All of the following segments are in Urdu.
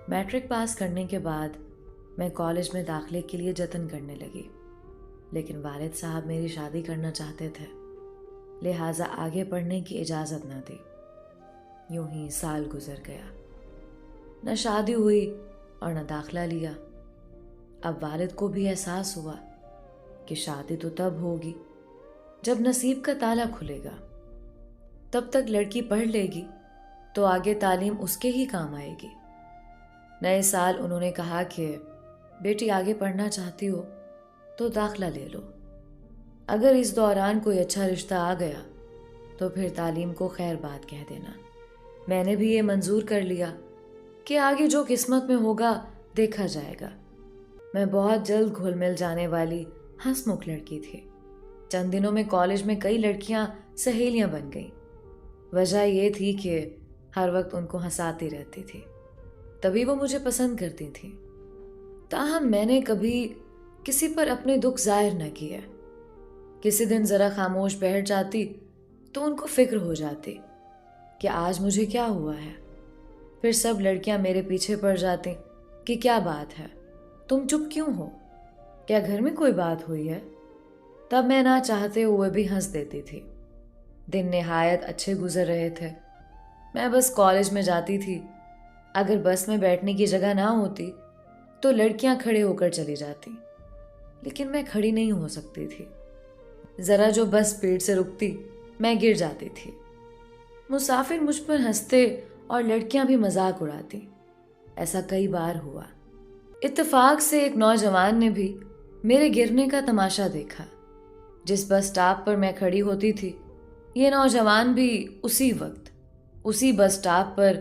میٹرک پاس کرنے کے بعد میں کالج میں داخلے کے لیے جتن کرنے لگی، لیکن والد صاحب میری شادی کرنا چاہتے تھے، لہٰذا آگے پڑھنے کی اجازت نہ دی۔ یوں ہی سال گزر گیا، نہ شادی ہوئی اور نہ داخلہ لیا۔ اب والد کو بھی احساس ہوا کہ شادی تو تب ہوگی جب نصیب کا تالا کھلے گا، تب تک لڑکی پڑھ لے گی تو آگے تعلیم اس کے ہی کام آئے گی۔ نئے سال انہوں نے کہا کہ بیٹی آگے پڑھنا چاہتی ہو تو داخلہ لے لو، اگر اس دوران کوئی اچھا رشتہ آ گیا تو پھر تعلیم کو خیر بات کہہ دینا۔ میں نے بھی یہ منظور کر لیا کہ آگے جو قسمت میں ہوگا دیکھا جائے گا۔ میں بہت جلد گھل مل جانے والی ہنس مکھ لڑکی تھی۔ چند دنوں میں کالج میں کئی لڑکیاں سہیلیاں بن گئیں۔ وجہ یہ تھی کہ ہر وقت ان کو ہنساتی رہتی تھی، تبھی وہ مجھے پسند کرتی تھیں۔ تاہم میں نے کبھی کسی پر اپنے دکھ ظاہر نہ کیا۔ کسی دن ذرا خاموش بیٹھ جاتی تو ان کو فکر ہو جاتی کہ آج مجھے کیا ہوا ہے۔ پھر سب لڑکیاں میرے پیچھے پڑ جاتی کہ کیا بات ہے، تم چپ کیوں ہو، کیا گھر میں کوئی بات ہوئی ہے؟ تب میں نہ چاہتے ہوئے بھی ہنس دیتی تھی۔ دن نہایت اچھے گزر رہے تھے۔ میں بس کالج میں جاتی تھی، اگر بس میں بیٹھنے کی جگہ نہ ہوتی تو لڑکیاں کھڑے ہو کر چلی جاتی، لیکن میں کھڑی نہیں ہو سکتی تھی۔ ذرا جو بس اسپیڈ سے رکتی میں گر جاتی تھی۔ مسافر مجھ پر ہنستے اور لڑکیاں بھی مذاق اڑاتی۔ ایسا کئی بار ہوا۔ اتفاق سے ایک نوجوان نے بھی میرے گرنے کا تماشا دیکھا۔ جس بس سٹاپ پر میں کھڑی ہوتی تھی، یہ نوجوان بھی اسی وقت اسی بس سٹاپ پر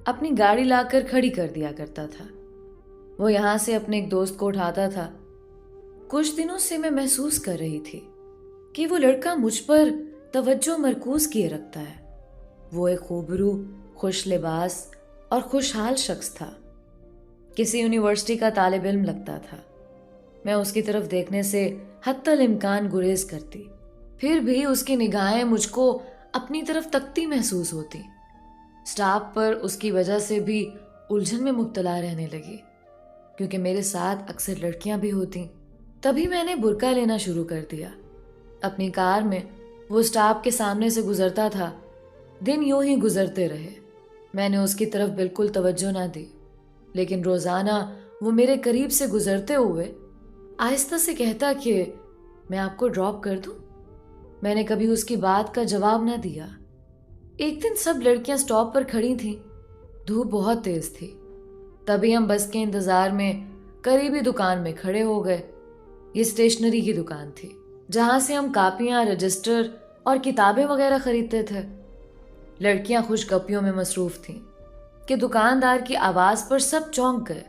اپنی گاڑی لا کر کھڑی کر دیا کرتا تھا۔ وہ یہاں سے اپنے ایک دوست کو اٹھاتا تھا۔ کچھ دنوں سے میں محسوس کر رہی تھی کہ وہ لڑکا مجھ پر توجہ مرکوز کیے رکھتا ہے۔ وہ ایک خوبرو، خوش لباس اور خوشحال شخص تھا۔ کسی یونیورسٹی کا طالب علم لگتا تھا۔ میں اس کی طرف دیکھنے سے حتی الامکان گریز کرتی، پھر بھی اس کی نگاہیں مجھ کو اپنی طرف تکتی محسوس ہوتی۔ سٹاپ پر اس کی وجہ سے بھی الجھن میں مبتلا رہنے لگی، کیونکہ میرے ساتھ اکثر لڑکیاں بھی ہوتیں۔ تبھی میں نے برقع لینا شروع کر دیا۔ اپنی کار میں وہ سٹاپ کے سامنے سے گزرتا تھا۔ دن یوں ہی گزرتے رہے۔ میں نے اس کی طرف بالکل توجہ نہ دی، لیکن روزانہ وہ میرے قریب سے گزرتے ہوئے آہستہ سے کہتا کہ میں آپ کو ڈراپ کر دوں۔ میں نے کبھی اس کی بات کا جواب نہ دیا۔ ایک دن سب لڑکیاں سٹاپ پر کھڑی تھیں۔ دھوپ بہت تیز تھی۔ تبھی ہم بس کے انتظار میں قریبی دکان میں کھڑے ہو گئے۔ یہ اسٹیشنری کی دکان تھی، جہاں سے ہم کاپیاں، رجسٹر اور کتابیں وغیرہ خریدتے تھے۔ لڑکیاں خوش گپیوں میں مصروف تھیں کہ دکاندار کی آواز پر سب چونک گئے۔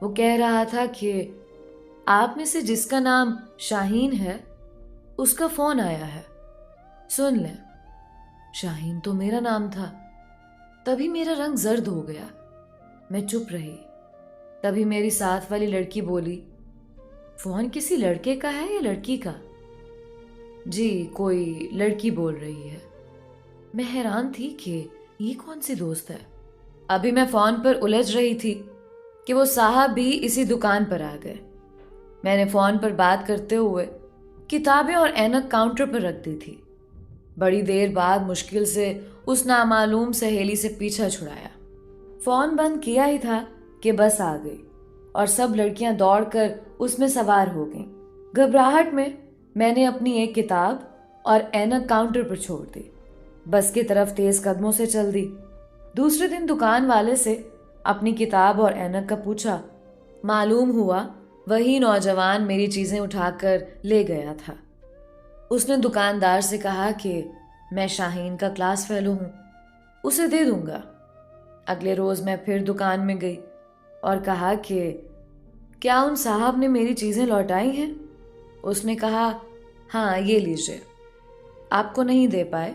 وہ کہہ رہا تھا کہ آپ میں سے جس کا نام شاہین ہے، اس کا فون آیا ہے، سن لیں۔ شاہین تو میرا نام تھا۔ تبھی میرا رنگ زرد ہو گیا۔ میں چپ رہی۔ تبھی میری ساتھ والی لڑکی بولی، فون کسی لڑکے کا ہے یا لڑکی کا؟ جی، کوئی لڑکی بول رہی ہے۔ میں حیران تھی کہ یہ کون سی دوست ہے۔ ابھی میں فون پر الجھ رہی تھی کہ وہ صاحب بھی اسی دکان پر آ گئے۔ میں نے فون پر بات کرتے ہوئے کتابیں اور اینک کاؤنٹر پر رکھ دی تھی۔ بڑی دیر بعد مشکل سے اس نامعلوم سہیلی سے پیچھا چھڑایا۔ فون بند کیا ہی تھا کہ بس آ گئی اور سب لڑکیاں دوڑ کر اس میں سوار ہو گئیں۔ گھبراہٹ میں نے اپنی ایک کتاب اور اینک کاؤنٹر پر چھوڑ دی۔ بس کی طرف تیز قدموں سے چل دی۔ دوسرے دن دکان والے سے اپنی کتاب اور اینک کا پوچھا۔ معلوم ہوا وہی نوجوان میری چیزیں اٹھا کر لے گیا تھا۔ اس نے دکاندار سے کہا کہ میں شاہین کا کلاس فیلو ہوں، اسے دے دوں گا۔ اگلے روز میں پھر دکان میں گئی اور کہا کہ کیا ان صاحب نے میری چیزیں لوٹائی ہیں؟ اس نے کہا ہاں، یہ لیجئے۔ آپ کو نہیں دے پائے،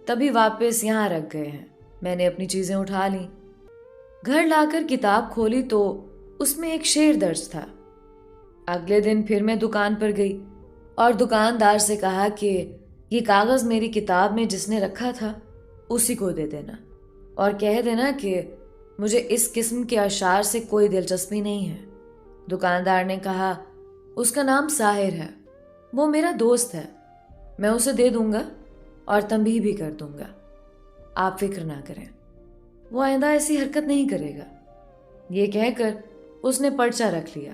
تبھی واپس یہاں رکھ گئے ہیں۔ میں نے اپنی چیزیں اٹھا لیں۔ گھر لا کر کتاب کھولی تو اس میں ایک شعر درج تھا۔ اگلے دن پھر میں دکان پر گئی اور دکاندار سے کہا کہ یہ کاغذ میری کتاب میں جس نے رکھا تھا اسی کو دے دینا اور کہہ دینا کہ مجھے اس قسم کے اشعار سے کوئی دلچسپی نہیں ہے۔ دکاندار نے کہا، اس کا نام ساحر ہے، وہ میرا دوست ہے، میں اسے دے دوں گا اور تنبیہ بھی کر دوں گا، آپ فکر نہ کریں، وہ آئندہ ایسی حرکت نہیں کرے گا۔ یہ کہہ کر اس نے پرچہ رکھ لیا۔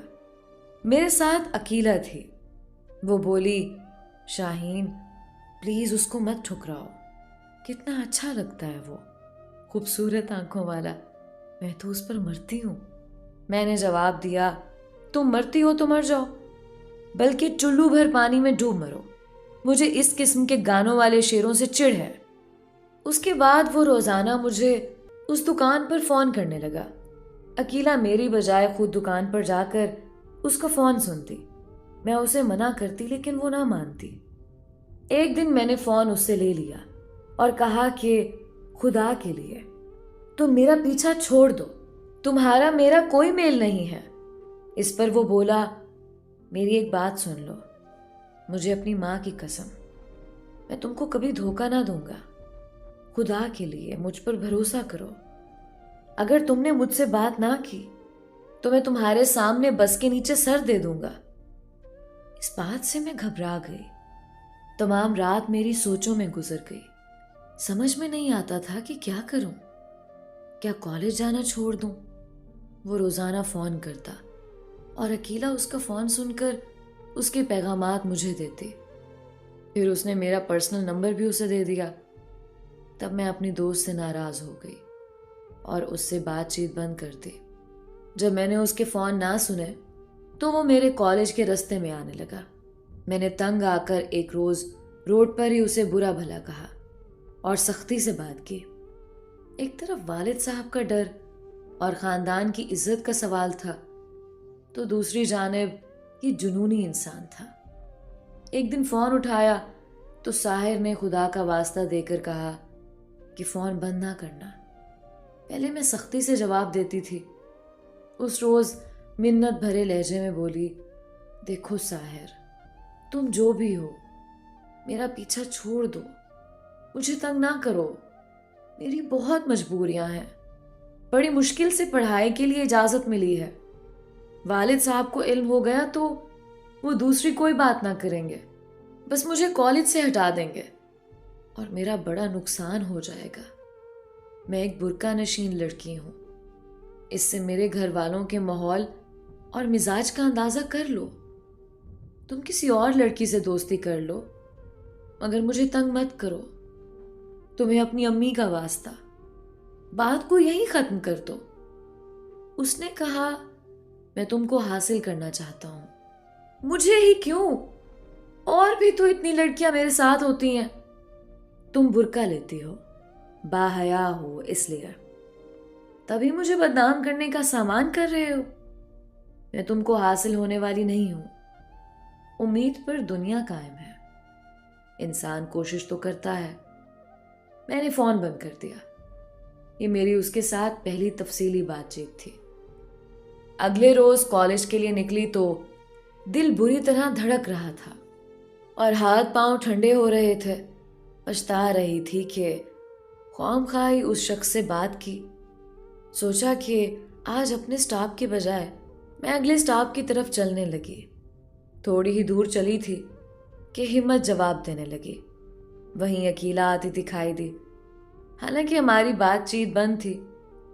میرے ساتھ عقیلہ تھی، وہ بولی، شاہین پلیز اس کو مت ٹھکراؤ، کتنا اچھا لگتا ہے وہ، خوبصورت آنکھوں والا، میں تو اس پر مرتی ہوں۔ میں نے جواب دیا، تم مرتی ہو تو مر جاؤ، بلکہ چلو بھر پانی میں ڈوب مرو، مجھے اس قسم کے گانوں والے شعروں سے چڑ ہے۔ اس کے بعد وہ روزانہ مجھے اس دکان پر فون کرنے لگا۔ عقیلہ میری بجائے خود دکان پر جا کر اس کا فون سنتی، میں اسے منع کرتی لیکن وہ نہ مانتی۔ ایک دن میں نے فون اس سے لے لیا اور کہا کہ خدا کے لیے تم میرا پیچھا چھوڑ دو، تمہارا میرا کوئی میل نہیں ہے۔ اس پر وہ بولا، میری ایک بات سن لو، مجھے اپنی ماں کی قسم، میں تم کو کبھی دھوکہ نہ دوں گا، خدا کے لیے مجھ پر بھروسہ کرو، اگر تم نے مجھ سے بات نہ کی تو میں تمہارے سامنے بس کے نیچے سر دے دوں گا۔ اس بات سے میں گھبرا گئی، تمام رات میری سوچوں میں گزر گئی، سمجھ میں نہیں آتا تھا کہ کیا کروں، کیا کالج جانا چھوڑ دوں۔ وہ روزانہ فون کرتا اور عقیلہ اس کا فون سن کر اس کے پیغامات مجھے دیتی، پھر اس نے میرا پرسنل نمبر بھی اسے دے دیا۔ تب میں اپنی دوست سے ناراض ہو گئی اور اس سے بات چیت بند کر دی۔ جب میں نے اس کے فون نہ سنے تو وہ میرے کالج کے رستے میں آنے لگا۔ میں نے تنگ آ کر ایک روز روڈ پر ہی اسے برا بھلا کہا اور سختی سے بات کی۔ ایک طرف والد صاحب کا ڈر اور خاندان کی عزت کا سوال تھا، تو دوسری جانب یہ جنونی انسان تھا۔ ایک دن فون اٹھایا تو ساحر نے خدا کا واسطہ دے کر کہا کہ فون بند نہ کرنا۔ پہلے میں سختی سے جواب دیتی تھی، اس روز منت بھرے لہجے میں بولی، دیکھو ساحر، تم جو بھی ہو میرا پیچھا چھوڑ دو، مجھے تنگ نہ کرو، میری بہت مجبوریاں ہیں، بڑی مشکل سے پڑھائی کے لیے اجازت ملی ہے، والد صاحب کو علم ہو گیا تو وہ دوسری کوئی بات نہ کریں گے، بس مجھے کالج سے ہٹا دیں گے اور میرا بڑا نقصان ہو جائے گا۔ میں ایک برقع نشین لڑکی ہوں، اس سے میرے گھر والوں کے ماحول اور مزاج کا اندازہ کر لو، تم کسی اور لڑکی سے دوستی کر لو مگر مجھے تنگ مت کرو، تمہیں اپنی امی کا واسطہ، بات کو یہی ختم کر دو۔ اس نے کہا، میں تم کو حاصل کرنا چاہتا ہوں۔ مجھے ہی کیوں، اور بھی تو اتنی لڑکیاں میرے ساتھ ہوتی ہیں۔ تم برقع لیتی ہو، باحیا ہو، اس لیے تبھی مجھے بدنام کرنے کا سامان کر رہے ہو۔ میں تم کو حاصل ہونے والی نہیں ہوں۔ امید پر دنیا قائم ہے، انسان کوشش تو کرتا ہے۔ میں نے فون بند کر دیا۔ یہ میری اس کے ساتھ پہلی تفصیلی بات چیت تھی۔ اگلے روز کالج کے لیے نکلی تو دل بری طرح دھڑک رہا تھا اور ہاتھ پاؤں ٹھنڈے ہو رہے تھے۔ پچھتا رہی تھی کہ خواہ خواہی اس شخص سے بات کی۔ سوچا کہ آج اپنے سٹاپ کے بجائے میں اگلے سٹاپ کی طرف چلنے لگی۔ تھوڑی ہی دور چلی تھی کہ ہمت جواب دینے لگی۔ وہیں عقیلہ آتی دکھائی دی۔ حالانکہ ہماری بات چیت بند تھی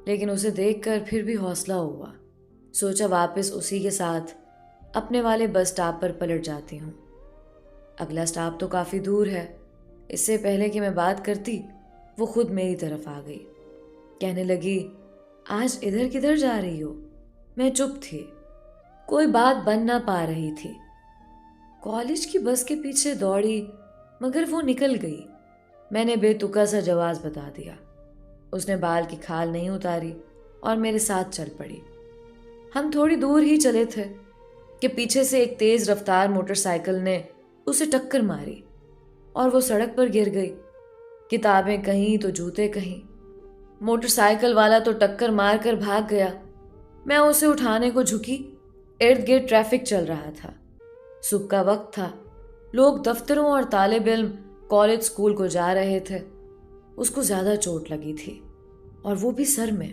لیکن اسے دیکھ کر پھر بھی حوصلہ ہوا۔ سوچا واپس اسی کے ساتھ اپنے والے بس سٹاپ پر پلٹ جاتی ہوں۔ اگلا سٹاپ تو کافی دور ہے۔ اس سے پہلے کہ میں بات کرتی وہ خود میری طرف آ گئی، کہنے لگی، آج ادھر کدھر جا رہی ہو؟ میں چپ تھی، کوئی بات بن نہ پا رہی تھی۔ کالج کی بس کے پیچھے دوڑی مگر وہ نکل گئی۔ میں نے بے تکا سا جواز بتا دیا۔ اس نے بال کی کھال نہیں اتاری اور میرے ساتھ چل پڑی۔ ہم تھوڑی دور ہی چلے تھے کہ پیچھے سے ایک تیز رفتار موٹر سائیکل نے اسے ٹکر ماری اور وہ سڑک پر گر گئی۔ کتابیں کہیں تو جوتے کہیں۔ موٹر سائیکل والا تو ٹکر مار کر بھاگ گیا۔ میں اسے اٹھانے کو جھکی، ارد گرد ٹریفک چل رہا تھا، صبح کا وقت تھا، لوگ دفتروں اور طالب علم کالج سکول کو جا رہے تھے۔ اس کو زیادہ چوٹ لگی تھی اور وہ بھی سر میں۔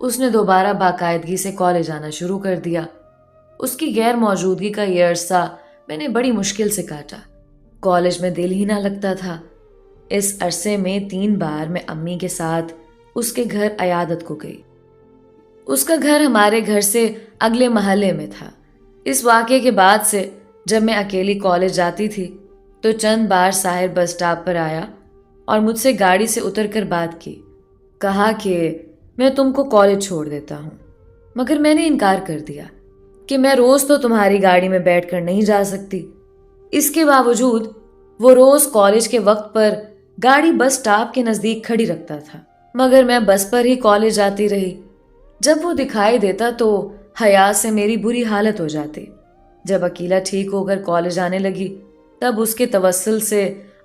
اس نے دوبارہ باقاعدگی سے کالج آنا شروع کر دیا۔ اس کی غیر موجودگی کا یہ عرصہ میں نے بڑی مشکل سے کاٹا۔ کالج میں دل ہی نہ لگتا تھا۔ اس عرصے میں 3 بار میں امی کے ساتھ اس کے گھر عیادت کو گئی۔ اس کا گھر ہمارے گھر سے اگلے محلے میں تھا۔ اس واقعے کے بعد سے جب میں اکیلی کالج جاتی تھی تو چند بار ساحر بس اسٹاپ پر آیا اور مجھ سے گاڑی سے اتر کر بات کی۔ کہا کہ میں تم کو کالج چھوڑ دیتا ہوں، مگر میں نے انکار کر دیا کہ میں روز تو تمہاری گاڑی میں بیٹھ کر نہیں جا سکتی۔ اس کے باوجود وہ روز کالج کے وقت پر گاڑی بس اسٹاپ کے نزدیک کھڑی رکھتا تھا، مگر میں بس پر ہی کالج جاتی رہی۔ جب وہ دکھائی دیتا تو حیا سے میری بری حالت ہو جاتی۔ جب عقیلہ ٹھیک ہو کر کالج آنے لگی تب اس کے توسل سے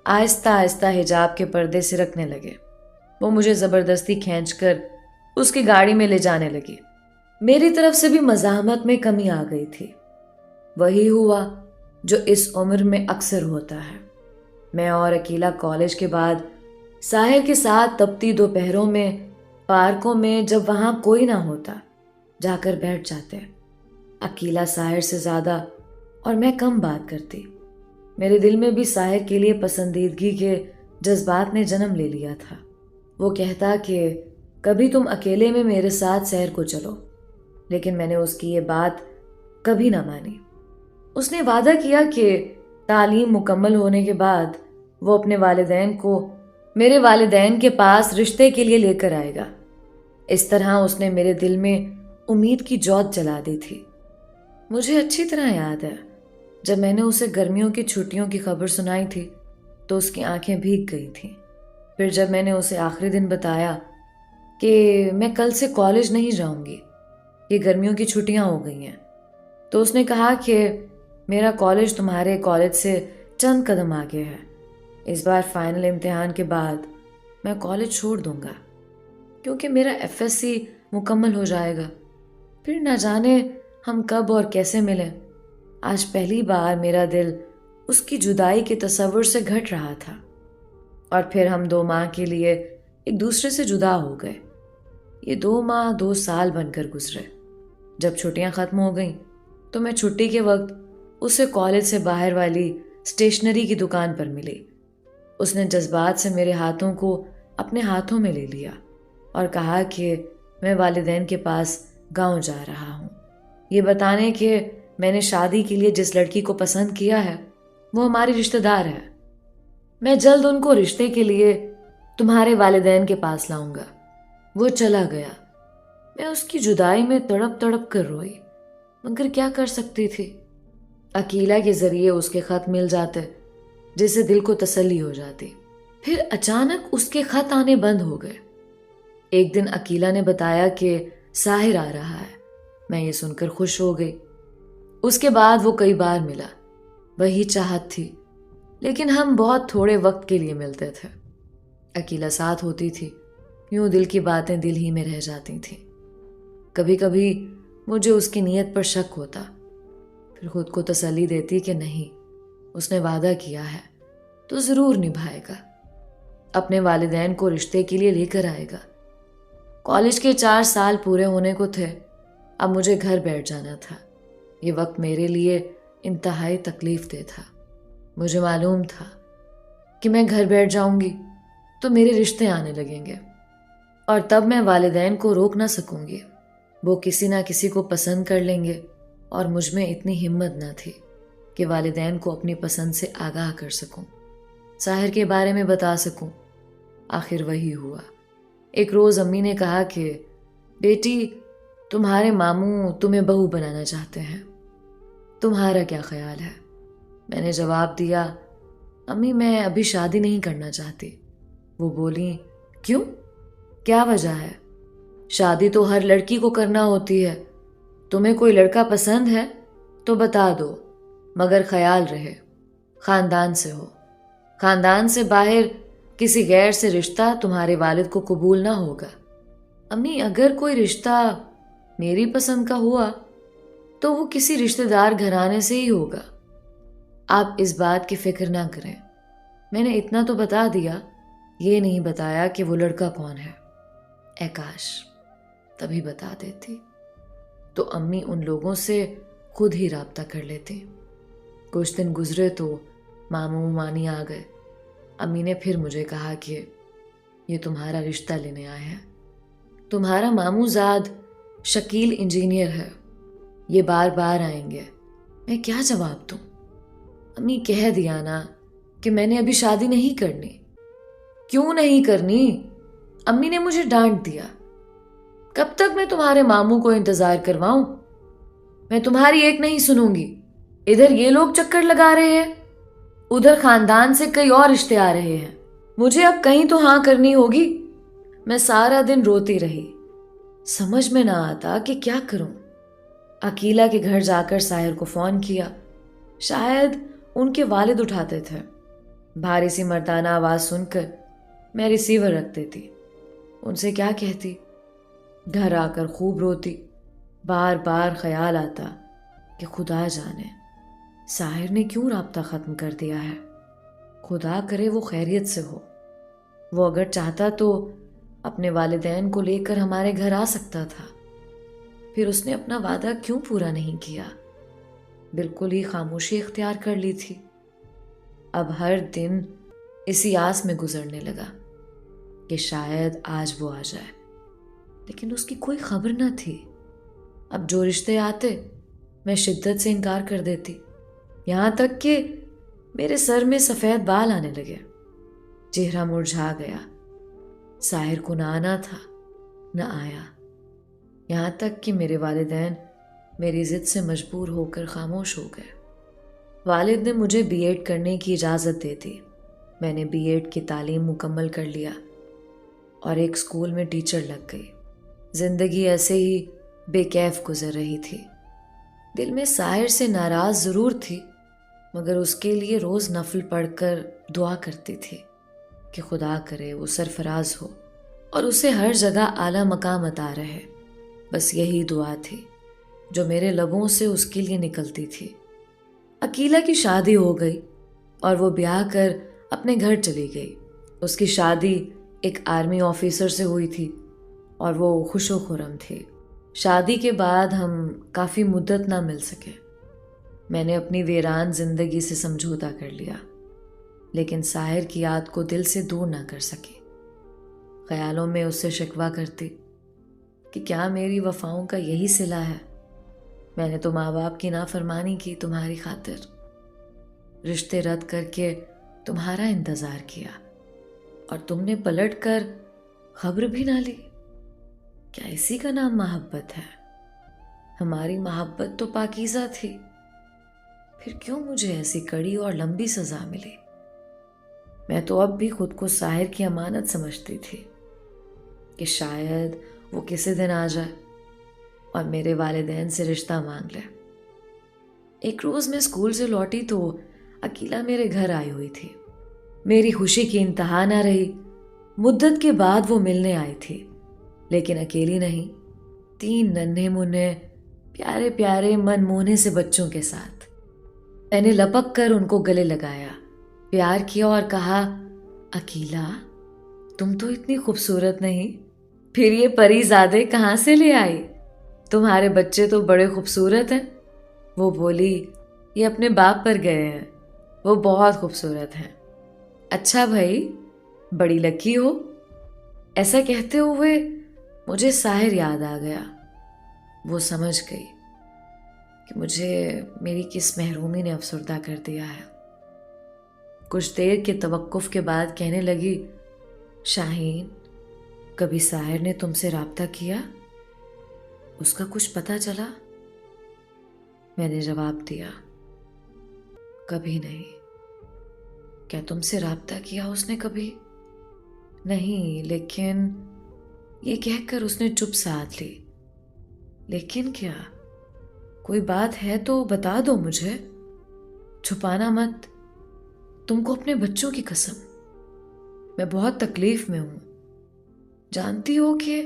آہستہ آہستہ حجاب کے پردے سرکنے لگے۔ وہ مجھے زبردستی کھینچ کر اس کی گاڑی میں لے جانے لگی۔ میری طرف سے بھی مزاحمت میں کمی آ گئی تھی۔ وہی ہوا جو اس عمر میں اکثر ہوتا ہے۔ میں اور عقیلہ کالج کے بعد ساحر کے ساتھ تپتی دوپہروں میں پارکوں میں جب وہاں کوئی نہ ہوتا جا کر بیٹھ جاتے۔ عقیلہ ساحر سے زیادہ اور میں کم بات کرتی۔ میرے دل میں بھی ساحر کے لیے پسندیدگی کے جذبات نے جنم لے لیا تھا۔ وہ کہتا کہ کبھی تم اکیلے میں میرے ساتھ سحر کو چلو، لیکن میں نے اس کی یہ بات کبھی نہ مانی۔ اس نے وعدہ کیا کہ تعلیم مکمل ہونے کے بعد وہ اپنے والدین کو میرے والدین کے پاس رشتے کے لیے لے کر آئے گا۔ اس طرح اس نے میرے دل میں امید کی جوت جلا دی تھی۔ مجھے اچھی طرح یاد ہے جب میں نے اسے گرمیوں کی چھٹیوں کی خبر سنائی تھی تو اس کی آنکھیں بھیگ گئی تھیں۔ پھر جب میں نے اسے آخری دن بتایا کہ میں کل سے کالج نہیں جاؤں گی، یہ گرمیوں کی چھٹیاں ہو گئی ہیں، تو اس نے کہا کہ میرا کالج تمہارے کالج سے چند قدم آگے ہے۔ اس بار فائنل امتحان کے بعد میں کالج چھوڑ دوں گا کیونکہ میرا FSC مکمل ہو جائے گا۔ پھر نہ جانے ہم کب اور کیسے ملیں۔ آج پہلی بار میرا دل اس کی جدائی کے تصور سے گھٹ رہا تھا، اور پھر ہم 2 ماہ کے لیے ایک دوسرے سے جدا ہو گئے۔ یہ 2 ماہ 2 سال بن کر گزرے۔ جب چھٹیاں ختم ہو گئیں تو میں چھٹی کے وقت اسے کالج سے باہر والی اسٹیشنری کی دکان پر ملی۔ اس نے جذبات سے میرے ہاتھوں کو اپنے ہاتھوں میں لے لیا اور کہا کہ میں والدین کے پاس گاؤں جا رہا ہوں، یہ بتانے کہ میں نے شادی کے لیے جس لڑکی کو پسند کیا ہے وہ ہماری رشتہ دار ہے۔ میں جلد ان کو رشتے کے لیے تمہارے والدین کے پاس لاؤں گا۔ وہ چلا گیا۔ میں اس کی جدائی میں تڑپ تڑپ کر روئی، مگر کیا کر سکتی تھی؟ عقیلہ کے ذریعے اس کے خط مل جاتے جس سے دل کو تسلی ہو جاتی۔ پھر اچانک اس کے خط آنے بند ہو گئے۔ ایک دن عقیلہ نے بتایا کہ ساحر آ رہا ہے۔ میں یہ سن کر خوش ہو گئی۔ اس کے بعد وہ کئی بار ملا۔ وہی چاہت تھی، لیکن ہم بہت تھوڑے وقت کے لیے ملتے تھے۔ عقیلہ ساتھ ہوتی تھی، یوں دل کی باتیں دل ہی میں رہ جاتی تھیں۔ کبھی کبھی مجھے اس کی نیت پر شک ہوتا، پھر خود کو تسلی دیتی کہ نہیں، اس نے وعدہ کیا ہے تو ضرور نبھائے گا، اپنے والدین کو رشتے کے لیے لے کر آئے گا۔ کالج کے 4 سال پورے ہونے کو تھے، اب مجھے گھر بیٹھ جانا تھا۔ یہ وقت میرے لیے انتہائی تکلیف دہ تھا۔ مجھے معلوم تھا کہ میں گھر بیٹھ جاؤں گی تو میرے رشتے آنے لگیں گے، اور تب میں والدین کو روک نہ سکوں گی۔ وہ کسی نہ کسی کو پسند کر لیں گے، اور مجھ میں اتنی ہمت نہ تھی کہ والدین کو اپنی پسند سے آگاہ کر سکوں، ساحر کے بارے میں بتا سکوں۔ آخر وہی ہوا۔ ایک روز امی نے کہا کہ بیٹی، تمہارے ماموں تمہیں بہو بنانا چاہتے ہیں، تمہارا کیا خیال ہے؟ میں نے جواب دیا، امی میں ابھی شادی نہیں کرنا چاہتی۔ وہ بولیں، کیوں؟ کیا وجہ ہے؟ شادی تو ہر لڑکی کو کرنا ہوتی ہے، تمہیں کوئی لڑکا پسند ہے تو بتا دو، مگر خیال رہے خاندان سے ہو، خاندان سے باہر کسی غیر سے رشتہ تمہارے والد کو قبول نہ ہوگا۔ امی اگر کوئی رشتہ میری پسند کا ہوا تو وہ کسی رشتہ دار گھرانے سے ہی ہوگا، آپ اس بات کی فکر نہ کریں۔ میں نے اتنا تو بتا دیا، یہ نہیں بتایا کہ وہ لڑکا کون ہے۔ اے کاش تبھی بتا دیتی، تو امی ان لوگوں سے خود ہی رابطہ کر لیتی۔ کچھ دن گزرے تو ماموں مانی آ گئے۔ امی نے پھر مجھے کہا کہ یہ تمہارا رشتہ لینے آئے ہیں، تمہارا ماموں زاد شکیل انجینئر ہے، یہ بار بار آئیں گے۔ میں کیا جواب دوں؟ امی کہہ دیا نا کہ میں نے ابھی شادی نہیں کرنی۔ کیوں نہیں کرنی؟ امی نے مجھے ڈانٹ دیا۔ کب تک میں تمہارے ماموں کو انتظار کرواؤں؟ میں تمہاری ایک نہیں سنوں گی۔ ادھر یہ لوگ چکر لگا رہے ہیں، ادھر خاندان سے کئی اور رشتے آ رہے ہیں، مجھے اب کہیں تو ہاں کرنی ہوگی۔ میں سارا دن روتی رہی، سمجھ میں نہ آتا کہ کیا کروں۔ عقیلہ کے گھر جا کر ساحر کو فون کیا، شاید ان کے والد اٹھاتے تھے۔ بھاری سی مردانہ آواز سن کر میں ریسیور رکھ دیتی۔ ان سے کیا کہتی؟ گھر آ کر خوب روتی، بار بار خیال آتا کہ خدا جانے ساحر نے کیوں رابطہ ختم کر دیا ہے۔ خدا کرے وہ خیریت سے ہو، وہ اگر چاہتا تو اپنے والدین کو لے کر ہمارے گھر آ سکتا تھا، پھر اس نے اپنا وعدہ کیوں پورا نہیں کیا؟ بالکل ہی خاموشی اختیار کر لی تھی۔ اب ہر دن اسی آس میں گزرنے لگا کہ شاید آج وہ آ جائے، لیکن اس کی کوئی خبر نہ تھی۔ اب جو رشتے آتے میں شدت سے انکار کر دیتی، یہاں تک کہ میرے سر میں سفید بال آنے لگے، چہرہ مرجھا گیا۔ ساحر کو نہ آنا تھا، نہ آیا، یہاں تک کہ میرے والدین میری ضد سے مجبور ہو کر خاموش ہو گئے۔ والد نے مجھے بی ایڈ کرنے کی اجازت دے دی۔ میں نے بی ایڈ کی تعلیم مکمل کر لیا اور ایک اسکول میں ٹیچر لگ گئی۔ زندگی ایسے ہی بے کیف گزر رہی تھی۔ دل میں ساحر سے ناراض ضرور تھی، مگر اس کے لیے روز نفل پڑھ کر دعا کرتی تھی کہ خدا کرے وہ سرفراز ہو اور اسے ہر جگہ اعلیٰ مقام عطا رہے۔ بس یہی دعا تھی جو میرے لبوں سے اس کے لیے نکلتی تھی۔ عقیلہ کی شادی ہو گئی اور وہ بیاہ کر اپنے گھر چلی گئی۔ اس کی شادی ایک آرمی آفیسر سے ہوئی تھی اور وہ خوش و خرم تھی۔ شادی کے بعد ہم کافی مدت نہ مل سکے۔ میں نے اپنی ویران زندگی سے سمجھوتا کر لیا، لیکن ساحر کی یاد کو دل سے دور نہ کر سکی۔ خیالوں میں اس سے شکوہ کرتی کہ کیا میری وفاؤں کا یہی صلہ ہے؟ میں نے تو ماں باپ کی نافرمانی کی تمہاری خاطر، رشتے رد کر کے تمہارا انتظار کیا اور تم نے پلٹ کر خبر بھی نہ لی۔ کیا اسی کا نام محبت ہے؟ ہماری محبت تو پاکیزہ تھی، پھر کیوں مجھے ایسی کڑی اور لمبی سزا ملی؟ میں تو اب بھی خود کو ساحر کی امانت سمجھتی تھی کہ شاید وہ کسی دن آ جائے اور میرے والدین سے رشتہ مانگ لے۔ ایک روز میں اسکول سے لوٹی تو عقیلہ میرے گھر آئی ہوئی تھی۔ میری خوشی کی انتہا نہ رہی۔ مدت کے بعد وہ ملنے آئی تھی، لیکن اکیلی نہیں، 3 ننھے منھے پیارے پیارے من موہنے سے بچوں کے ساتھ۔ میں نے لپک کر ان کو گلے لگایا، پیار کیا اور کہا، عقیلہ تم تو اتنی خوبصورت نہیں، پھر یہ پری زادے کہاں سے لے آئی؟ تمہارے بچے تو بڑے خوبصورت ہیں۔ وہ بولی، یہ اپنے باپ پر گئے ہیں، وہ بہت خوبصورت ہیں۔ اچھا بھائی، بڑی لکی ہو۔ ایسا کہتے ہوئے مجھے ساحر یاد آ گیا۔ وہ سمجھ گئی کہ مجھے میری کس محرومی نے افسردہ کر دیا ہے۔ کچھ دیر کے توقف کے بعد کہنے لگی، شاہین، کبھی ساحر نے تم سے رابطہ کیا؟ اس کا کچھ پتہ چلا؟ میں نے جواب دیا، کبھی نہیں۔ کیا تم سے رابطہ کیا اس نے کبھی؟ نہیں، لیکن یہ کہہ کر اس نے چپ سادھ لی۔ لیکن کیا؟ کوئی بات ہے تو بتا دو مجھے، چھپانا مت۔ تم کو اپنے بچوں کی قسم، میں بہت تکلیف میں ہوں۔ جانتی ہو کہ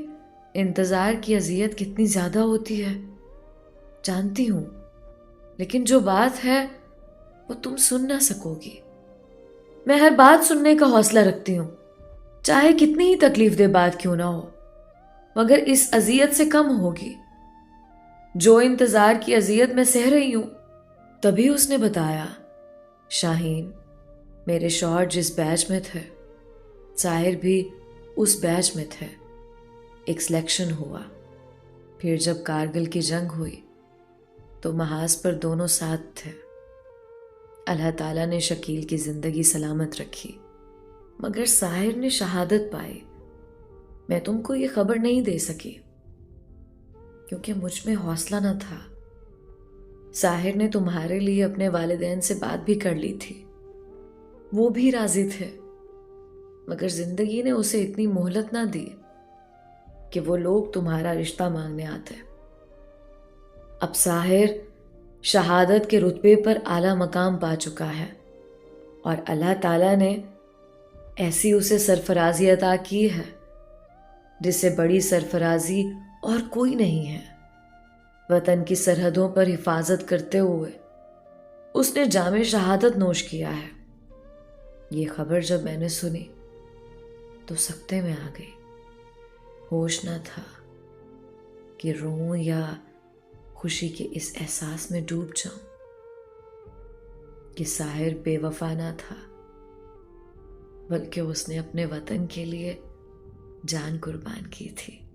انتظار کی اذیت کتنی زیادہ ہوتی ہے؟ جانتی ہوں، لیکن جو بات ہے وہ تم سن نہ سکو گی۔ میں ہر بات سننے کا حوصلہ رکھتی ہوں، چاہے کتنی ہی تکلیف دہ بات کیوں نہ ہو، مگر اس اذیت سے کم ہوگی جو انتظار کی اذیت میں سہ رہی ہوں۔ تبھی اس نے بتایا، شاہین، میرے شوہر جس بیچ میں تھے ظاہر بھی اس بیچ میں تھے۔ ایک سلیکشن ہوا، پھر جب کارگل کی جنگ ہوئی تو محاذ پر دونوں ساتھ تھے۔ اللہ تعالیٰ نے شکیل کی زندگی سلامت رکھی مگر ساحر نے شہادت پائی۔ میں تم کو یہ خبر نہیں دے سکی کیونکہ مجھ میں حوصلہ نہ تھا۔ ساحر نے تمہارے لیے اپنے والدین سے بات بھی کر لی تھی، وہ بھی راضی تھے، مگر زندگی نے اسے اتنی مہلت نہ دی کہ وہ لوگ تمہارا رشتہ مانگنے آتے۔ اب ساحر شہادت کے رتبے پر اعلیٰ مقام پا چکا ہے اور اللہ تعالیٰ نے ایسی اسے سرفرازی عطا کی ہے جس سے بڑی سرفرازی اور کوئی نہیں ہے۔ وطن کی سرحدوں پر حفاظت کرتے ہوئے اس نے جام شہادت نوش کیا ہے۔ یہ خبر جب میں نے سنی تو سکتے میں آ گئی۔ ہوش نہ تھا کہ روؤں یا خوشی کے اس احساس میں ڈوب جاؤں کہ ساحر بے وفا نہ تھا بلکہ اس نے اپنے وطن کے لیے جان قربان کی تھی۔